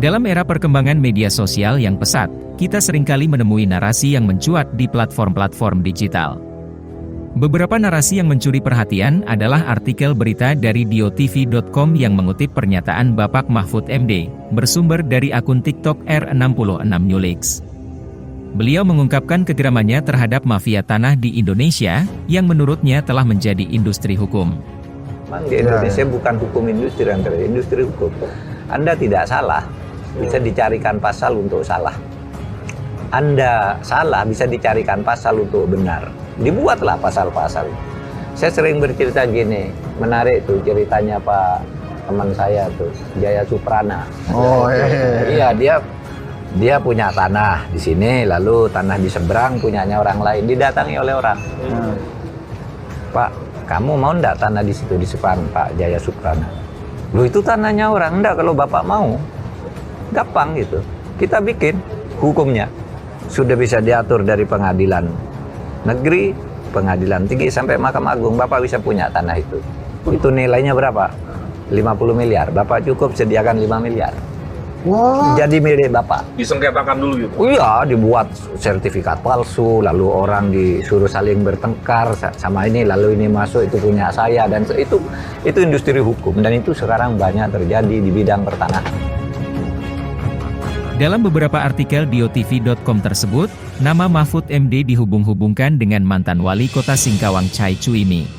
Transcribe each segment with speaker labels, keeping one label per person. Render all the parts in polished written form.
Speaker 1: Dalam era perkembangan media sosial yang pesat, kita seringkali menemui narasi yang mencuat di platform-platform digital. Beberapa narasi yang mencuri perhatian adalah artikel berita dari diotv.com yang mengutip pernyataan Bapak Mahfud MD, bersumber dari akun TikTok R66Newleaks. Beliau mengungkapkan kegeramannya terhadap mafia tanah di Indonesia, yang menurutnya telah menjadi industri hukum.
Speaker 2: Di Indonesia bukan hukum industri, industri hukum. Anda tidak salah, bisa dicarikan pasal untuk salah. Anda salah, bisa dicarikan pasal untuk benar. Dibuatlah pasal-pasal. Saya sering bercerita gini, menarik tuh ceritanya Pak teman saya tuh, Jaya Suprana.
Speaker 3: Oh
Speaker 2: iya, dia punya tanah di sini, lalu tanah di seberang punyanya orang lain, didatangi oleh orang. Pak, kamu mau enggak tanah di situ di depan Pak Jaya Suprana? Loh, itu tanahnya orang. Enggak, kalau Bapak mau. Gampang gitu. Kita bikin hukumnya. Sudah bisa diatur dari pengadilan negeri, pengadilan tinggi sampai Mahkamah Agung. Bapak bisa punya tanah itu. Itu nilainya berapa? 50 miliar. Bapak cukup sediakan 5 miliar.
Speaker 3: Wah.
Speaker 2: Jadi milik Bapak.
Speaker 4: Disengketakan dulu gitu?
Speaker 2: Iya, dibuat sertifikat palsu, lalu orang disuruh saling bertengkar sama ini, lalu ini masuk, itu punya saya, dan itu industri hukum, dan itu sekarang banyak terjadi di bidang pertanahan.
Speaker 1: Dalam beberapa artikel diotv.com tersebut, nama Mahfud MD dihubung-hubungkan dengan mantan wali kota Singkawang Chai Chuimi.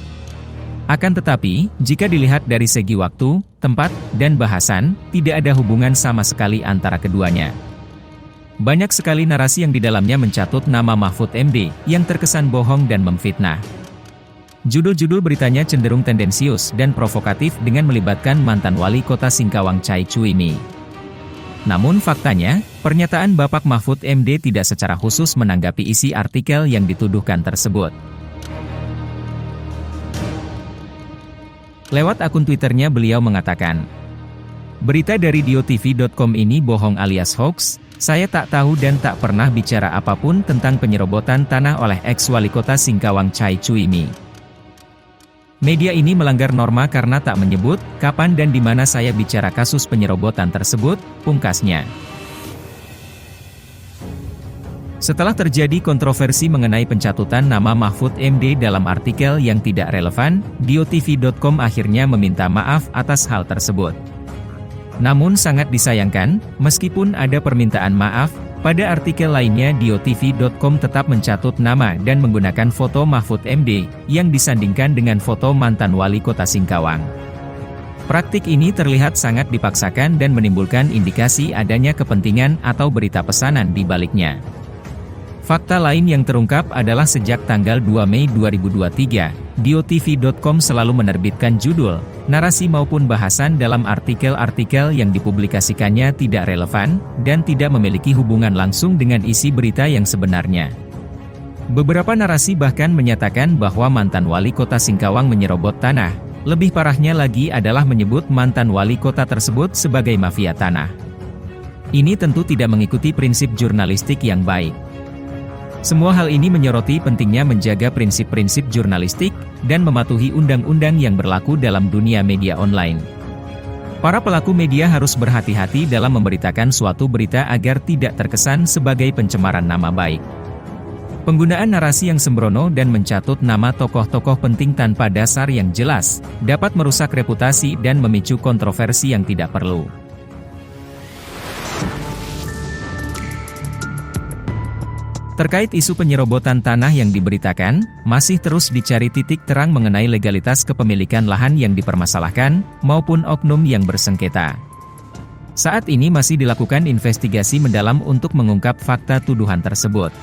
Speaker 1: Akan tetapi, jika dilihat dari segi waktu, tempat, dan bahasan, tidak ada hubungan sama sekali antara keduanya. Banyak sekali narasi yang di dalamnya mencatut nama Mahfud MD, yang terkesan bohong dan memfitnah. Judul-judul beritanya cenderung tendensius dan provokatif dengan melibatkan mantan wali kota Singkawang Chai Chuimi. Namun faktanya, pernyataan Bapak Mahfud MD tidak secara khusus menanggapi isi artikel yang dituduhkan tersebut. Lewat akun Twitternya beliau mengatakan, "Berita dari diotv.com ini bohong alias hoax, saya tak tahu dan tak pernah bicara apapun tentang penyerobotan tanah oleh ex-wali kota Singkawang Chai Chuimi. Media ini melanggar norma karena tak menyebut kapan dan di mana saya bicara kasus penyerobotan tersebut," pungkasnya. Setelah terjadi kontroversi mengenai pencatutan nama Mahfud MD dalam artikel yang tidak relevan, diotv.com akhirnya meminta maaf atas hal tersebut. Namun sangat disayangkan, meskipun ada permintaan maaf, pada artikel lainnya diotv.com tetap mencatut nama dan menggunakan foto Mahfud MD, yang disandingkan dengan foto mantan wali kota Singkawang. Praktik ini terlihat sangat dipaksakan dan menimbulkan indikasi adanya kepentingan atau berita pesanan di baliknya. Fakta lain yang terungkap adalah sejak tanggal 2 Mei 2023, diotv.com selalu menerbitkan judul, narasi maupun bahasan dalam artikel-artikel yang dipublikasikannya tidak relevan, dan tidak memiliki hubungan langsung dengan isi berita yang sebenarnya. Beberapa narasi bahkan menyatakan bahwa mantan wali kota Singkawang menyerobot tanah. Lebih parahnya lagi adalah menyebut mantan wali kota tersebut sebagai mafia tanah. Ini tentu tidak mengikuti prinsip jurnalistik yang baik. Semua hal ini menyoroti pentingnya menjaga prinsip-prinsip jurnalistik, dan mematuhi undang-undang yang berlaku dalam dunia media online. Para pelaku media harus berhati-hati dalam memberitakan suatu berita agar tidak terkesan sebagai pencemaran nama baik. Penggunaan narasi yang sembrono dan mencatut nama tokoh-tokoh penting tanpa dasar yang jelas, dapat merusak reputasi dan memicu kontroversi yang tidak perlu. Terkait isu penyerobotan tanah yang diberitakan, masih terus dicari titik terang mengenai legalitas kepemilikan lahan yang dipermasalahkan, maupun oknum yang bersengketa. Saat ini masih dilakukan investigasi mendalam untuk mengungkap fakta tuduhan tersebut.